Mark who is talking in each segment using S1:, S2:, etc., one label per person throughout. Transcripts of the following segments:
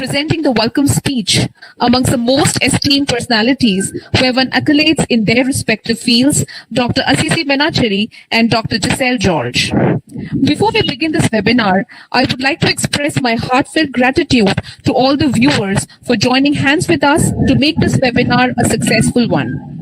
S1: presenting the welcome speech amongst the most esteemed personalities who have won accolades in their respective fields, Dr. Assisi Menacheri and Dr. Giselle George. Before we begin this webinar, I would like to express my heartfelt gratitude to all the viewers for joining hands with us to make this webinar a successful one.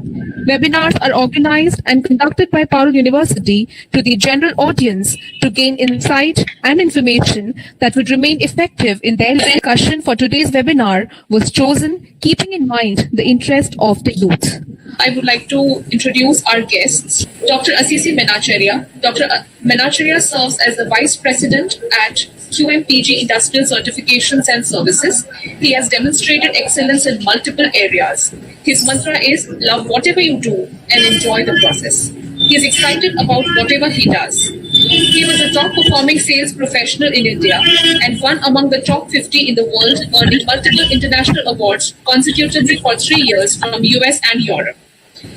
S1: Webinars are organized and conducted by Parul University to the general audience to gain insight and information that would remain effective in their discussion. For today's webinar was chosen keeping in mind the interest of the youth. I would like to introduce our guests. Dr. Assisi Menacheria. Dr. Menacheria serves as the Vice President at QMPG Industrial Certifications and Services. He has demonstrated excellence in multiple areas. His mantra is, love whatever you do and enjoy the process. He is excited about whatever he does. He was a top performing sales professional in India and one among the top 50 in the world, earning multiple international awards consecutively for 3 years from US and Europe.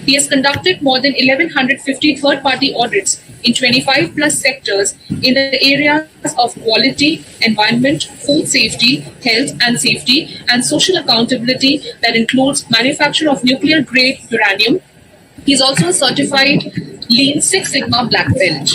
S1: He has conducted more than 1,150 third-party audits in 25 plus sectors in the areas of quality, environment, food safety, health and safety, and social accountability that includes manufacture of nuclear-grade uranium. He is also a certified Lean Six Sigma Black Belt.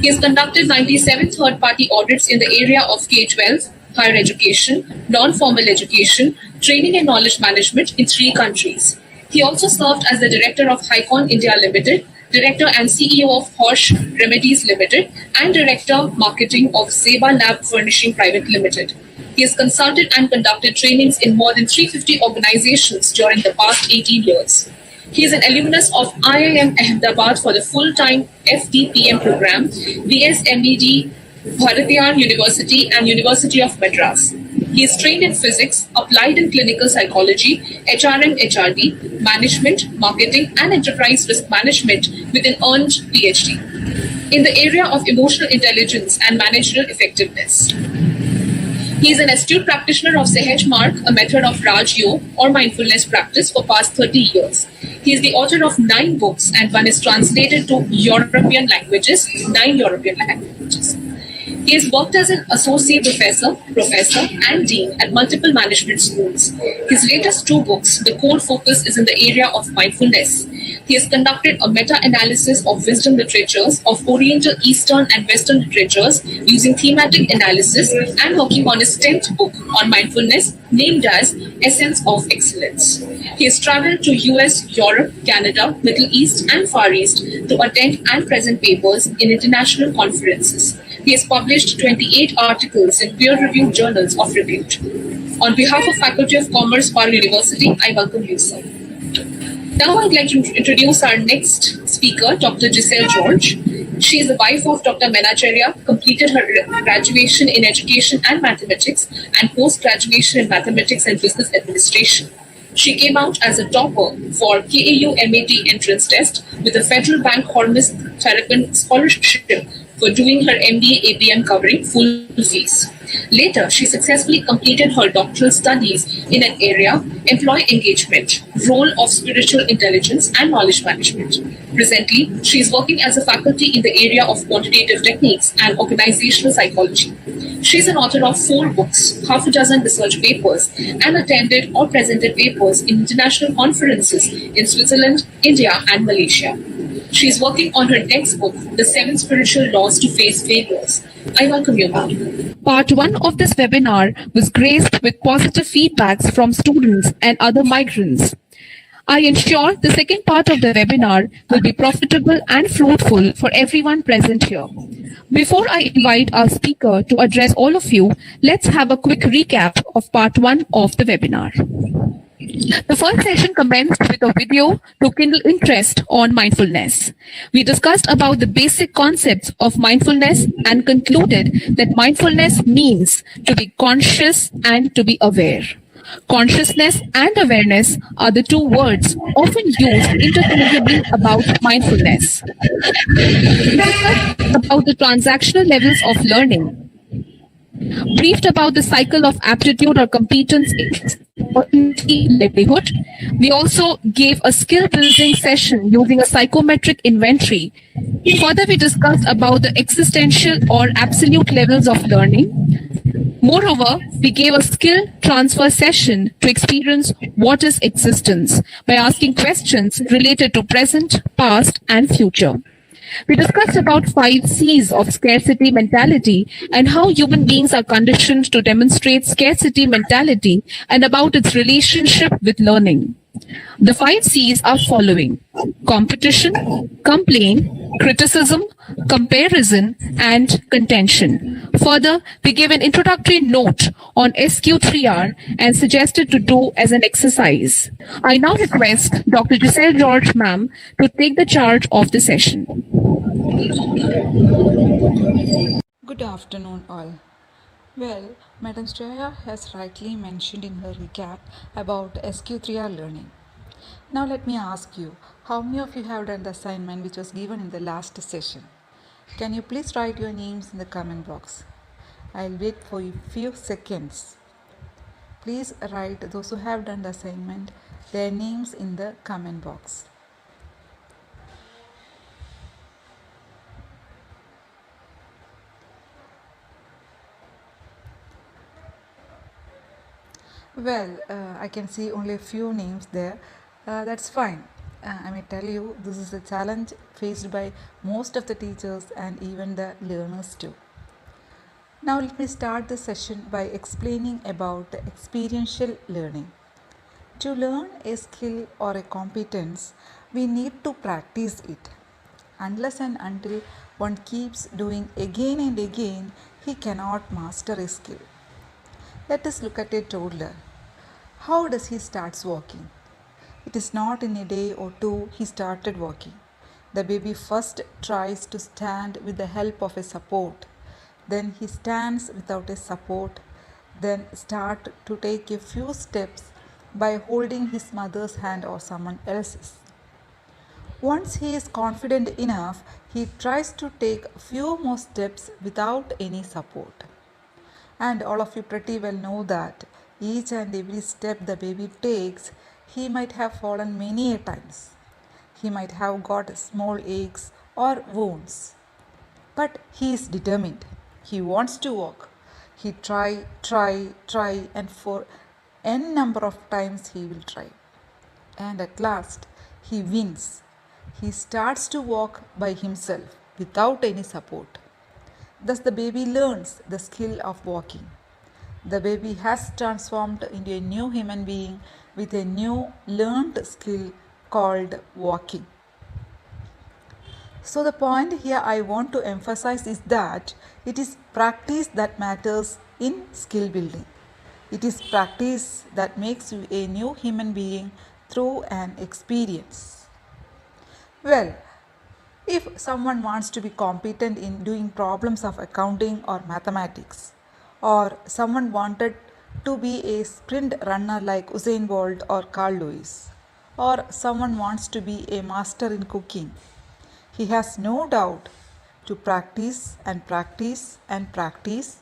S1: He has conducted 97 third-party audits in the area of K-12, higher education, non-formal education, training and knowledge management in 3 countries. He also served as the Director of Hycon India Limited, Director and CEO of Horsch Remedies Limited, and Director Marketing of Zeba Lab Furnishing Private Limited. He has consulted and conducted trainings in more than 350 organizations during the past 18 years. He is an alumnus of IIM Ahmedabad for the full-time FDPM program, VSMED, Bharatiyar University and University of Madras. He is trained in physics, applied in clinical psychology, HRM, HRD, management, marketing, and enterprise risk management with an earned PhD in the area of emotional intelligence and managerial effectiveness. He is an astute practitioner of Sahaj Mark, a method of Raj Yoga or mindfulness practice for past 30 years. He is the author of 9 books and one is translated to European languages, 9 European languages. He has worked as an associate professor, and dean at multiple management schools. His latest 2 books, the core focus is in the area of mindfulness. He has conducted a meta-analysis of wisdom literatures of Oriental, Eastern, and Western literatures using thematic analysis and working on his 10th book on mindfulness named as Essence of Excellence. He has traveled to US, Europe, Canada, Middle East, and Far East to attend and present papers in international conferences. He has published 28 articles in peer-reviewed journals of repute. On behalf of Faculty of Commerce, Parul University, I welcome you, sir. Now I'd like to introduce our next speaker, Dr. Giselle George. She is the wife of Dr. Menacheria, completed her graduation in education and mathematics and post-graduation in mathematics and business administration. She came out as a topper for KAU MAT entrance test with the Federal Bank Hormus Terrapin Scholarship for doing her MBA ABM covering full fees. Later, she successfully completed her doctoral studies in an area, employee engagement, role of spiritual intelligence and knowledge management. Presently, she is working as a faculty in the area of quantitative techniques and organizational psychology. She is an author of 4 books, half a dozen research papers, and attended or presented papers in international conferences in Switzerland, India, and Malaysia. She is working on her next book, The 7 Spiritual Laws to Face Failures. I welcome you, ma'am. Part 1 of this webinar was graced with positive feedbacks from students and other migrants. I ensure the second part of the webinar will be profitable and fruitful for everyone present here. Before I invite our speaker to address all of you, let's have a quick recap of part 1 of the webinar. The first session commenced with a video to kindle interest on mindfulness. We discussed about the basic concepts of mindfulness and concluded that mindfulness means to be conscious and to be aware. Consciousness and awareness are the 2 words often used interchangeably about mindfulness. We discussed about the transactional levels of learning, briefed about the cycle of aptitude or competence in livelihood. We also gave a skill building session using a psychometric inventory. Further, we discussed about the existential or absolute levels of learning. Moreover, we gave a skill transfer session to experience what is existence by asking questions related to present, past, and future. We discussed about 5 C's of scarcity mentality and how human beings are conditioned to demonstrate scarcity mentality and about its relationship with learning. The 5 C's are following: competition, complaint, criticism, comparison, and contention. Further, we gave an introductory note on SQ3R and suggested to do as an exercise. I now request Dr. Giselle George, ma'am, to take the charge of the session.
S2: Good afternoon, all. Well, Madam Shreya has rightly mentioned in her recap about SQ3R learning. Now, let me ask you, how many of you have done the assignment which was given in the last session? Can you please write your names in the comment box? I'll wait for a few seconds. Please write those who have done the assignment, their names in the comment box. Well, I can see only a few names there. That's fine. I may tell you, this is a challenge faced by most of the teachers and even the learners too. Now let me start the session by explaining about experiential learning. To learn a skill or a competence, we need to practice it. Unless and until one keeps doing again and again, he cannot master a skill. Let us look at a toddler. How does he start walking? It is not in a day or two he started walking. The baby first tries to stand with the help of a support. Then he stands without a support. Then start to take a few steps by holding his mother's hand or someone else's. Once he is confident enough, he tries to take a few more steps without any support. And all of you pretty well know that each and every step the baby takes, he might have fallen many a times. He might have got small aches or wounds. But he is determined. He wants to walk. He try, and for n number of times he will try. And at last, he wins. He starts to walk by himself without any support. Thus, the baby learns the skill of walking. The baby has transformed into a new human being with a new learned skill called walking. So, the point here I want to emphasize is that it is practice that matters in skill building. It is practice that makes you a new human being through an experience. Well, if someone wants to be competent in doing problems of accounting or mathematics, or someone wanted to be a sprint runner like Usain Bolt or Carl Lewis, or someone wants to be a master in cooking, he has no doubt to practice and practice and practice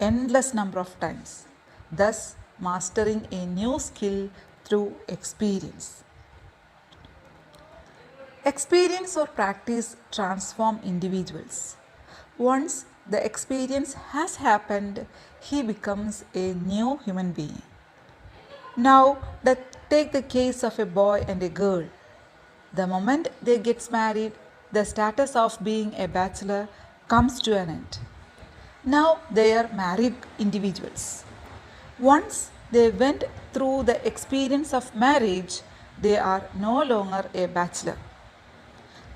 S2: endless number of times, thus mastering a new skill through experience. Experience or practice transform individuals. Once the experience has happened, he becomes a new human being. Now, take the case of a boy and a girl. The moment they get married, the status of being a bachelor comes to an end. Now they are married individuals. Once they went through the experience of marriage, they are no longer a bachelor.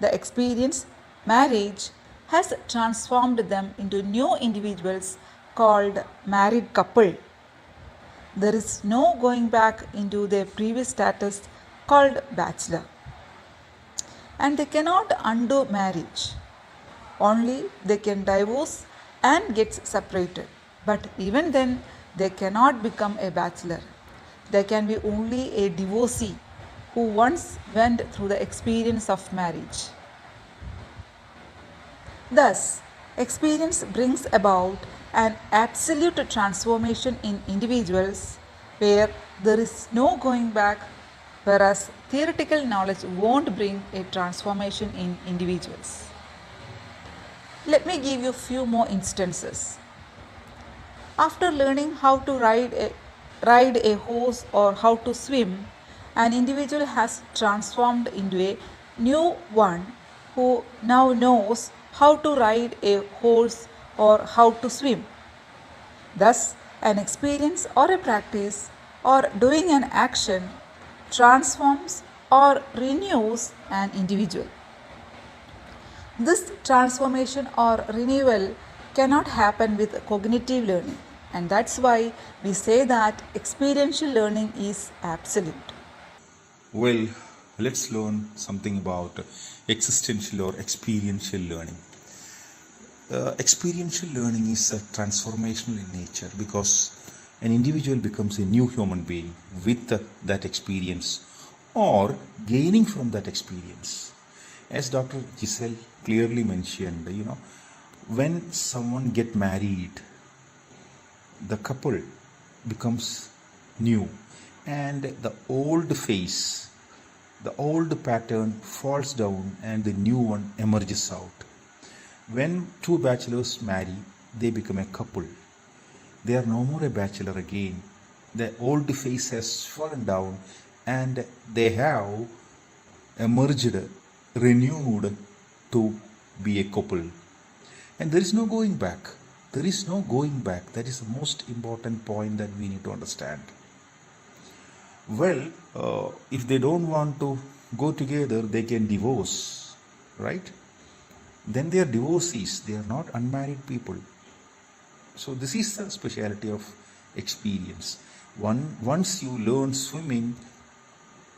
S2: The experience, marriage, has transformed them into new individuals called married couple. There is no going back into their previous status called bachelor. And they cannot undo marriage. Only they can divorce and get separated. But even then, they cannot become a bachelor. There can be only a divorcee who once went through the experience of marriage. Thus, experience brings about an absolute transformation in individuals where there is no going back, whereas theoretical knowledge won't bring a transformation in individuals. Let me give you a few more instances. After learning how to ride a ride a horse or how to swim, an individual has transformed into a new one who now knows how to ride a horse or how to swim. Thus, an experience or a practice or doing an action transforms or renews an individual. This transformation or renewal cannot happen with cognitive learning, and that's why we say that experiential learning is absolute.
S3: Well, let's learn something about existential or experiential learning. Experiential learning is transformational in nature because an individual becomes a new human being with that experience or gaining from that experience. As Dr. Giselle clearly mentioned, when someone get married, the couple becomes new and the old face, the old pattern falls down and the new one emerges out. When two bachelors marry, they become a couple. They are no more a bachelor again. The old face has fallen down and they have emerged, renewed to be a couple. And there is no going back. There is no going back. That is the most important point that we need to understand. Well, if they don't want to go together, they can divorce, right? Then they are divorcees. They are not unmarried people. So this is the speciality of experience. Once you learn swimming,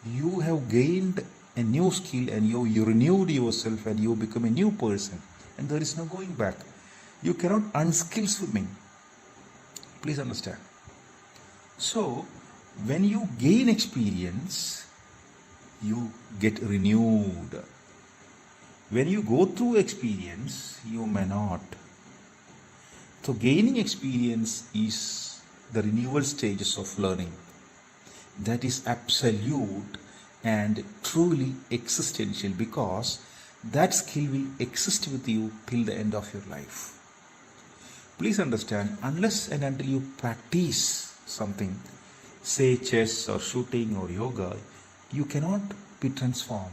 S3: you have gained a new skill and you renewed yourself and you become a new person. And there is no going back. You cannot unskill swimming. Please understand. So, when you gain experience, you get renewed. When you go through experience, you may not. So gaining experience is the renewal stages of learning. That is absolute and truly existential because that skill will exist with you till the end of your life. Please understand, unless and until you practice something, say chess or shooting or yoga, you cannot be transformed.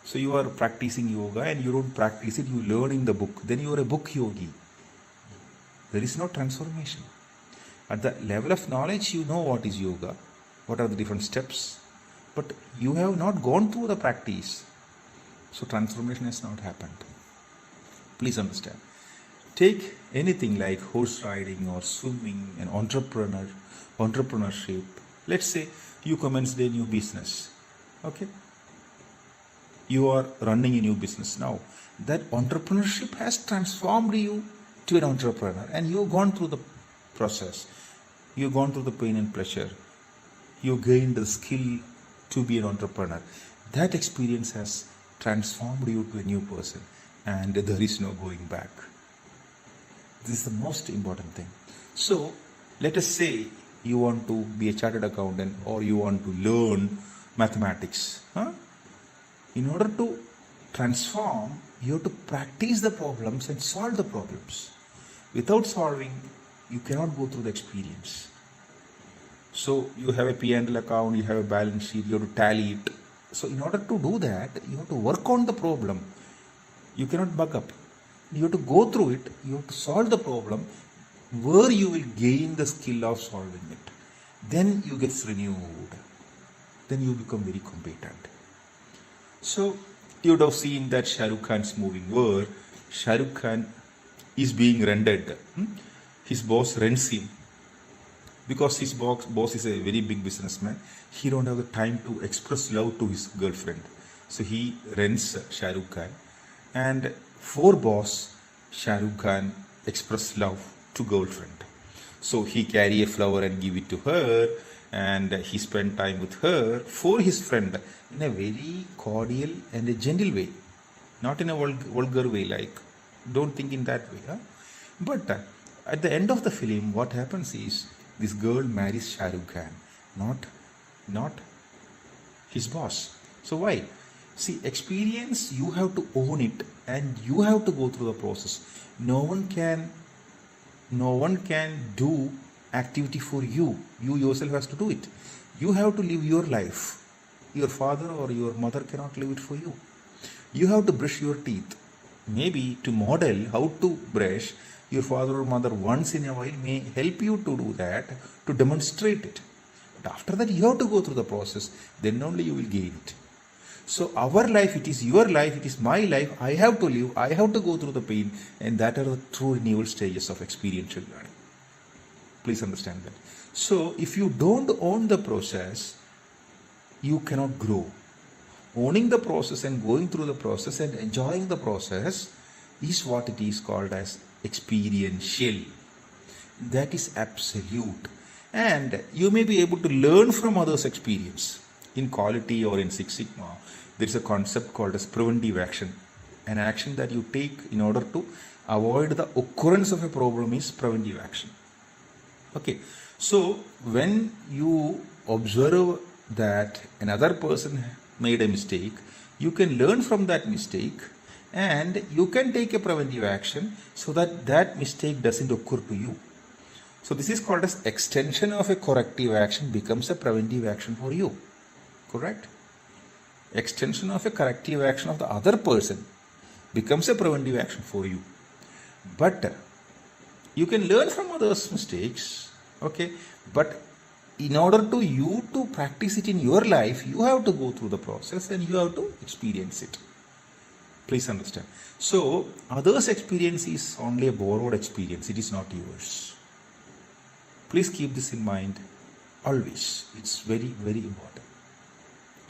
S3: So you are practicing yoga and you don't practice it, you learn in the book. Then you are a book yogi. There is no transformation. At the level of knowledge, you know what is yoga, what are the different steps, but you have not gone through the practice. So transformation has not happened. Please understand. Take anything like horse riding or swimming and entrepreneurship. Let's say you commenced a new business. Okay? You are running a new business now. That entrepreneurship has transformed you to an entrepreneur and you have gone through the process. You have gone through the pain and pleasure. You gained the skill to be an entrepreneur. That experience has transformed you to a new person and there is no going back. This is the most important thing. So, let us say you want to be a chartered accountant or you want to learn mathematics. In order to transform, you have to practice the problems and solve the problems. Without solving, you cannot go through the experience. So you have a P&L account, you have a balance sheet, you have to tally it. So in order to do that, you have to work on the problem. You cannot bug up. You have to go through it, you have to solve the problem where you will gain the skill of solving it. Then you get renewed. Then you become very competent. So, you would have seen that Shah Rukh Khan's movie where Shah Rukh Khan is being rented. His boss rents him because his boss is a very big businessman. He don't have the time to express love to his girlfriend. So he rents Shah Rukh Khan, and for boss, Shah Rukh Khan express love to girlfriend. So he carry a flower and give it to her, and he spent time with her for his friend in a very cordial and a gentle way, not in a vulgar way, like don't think in that way. But at the end of the film, what happens is this girl marries Shah Rukh Khan, not his boss. So why? See, experience, you have to own it and you have to go through the process. No one can do activity for you. You yourself has to do it. You have to live your life. Your father or your mother cannot live it for you. You have to brush your teeth. Maybe to model how to brush, your father or mother once in a while may help you to do that, to demonstrate it. But after that, you have to go through the process. Then only you will gain it. So our life, it is your life, it is my life. I have to live, I have to go through the pain, and that are the true renewal stages of experiential learning. Please understand that. So if you don't own the process, you cannot grow. Owning the process and going through the process and enjoying the process is what it is called as experiential. That is absolute. And you may be able to learn from others' experience. In quality or in Six Sigma, there is a concept called as preventive action. An action that you take in order to avoid the occurrence of a problem is preventive action. Okay, so when you observe that another person made a mistake, you can learn from that mistake and you can take a preventive action so that that mistake doesn't occur to you. So this is called as extension of a corrective action becomes a preventive action for you. Correct? Extension of a corrective action of the other person becomes a preventive action for you. But you can learn from others' mistakes, okay? But in order to you to practice it in your life, you have to go through the process and you have to experience it. Please understand. So others' experience is only a borrowed experience. It is not yours. Please keep this in mind always. It's very, very important.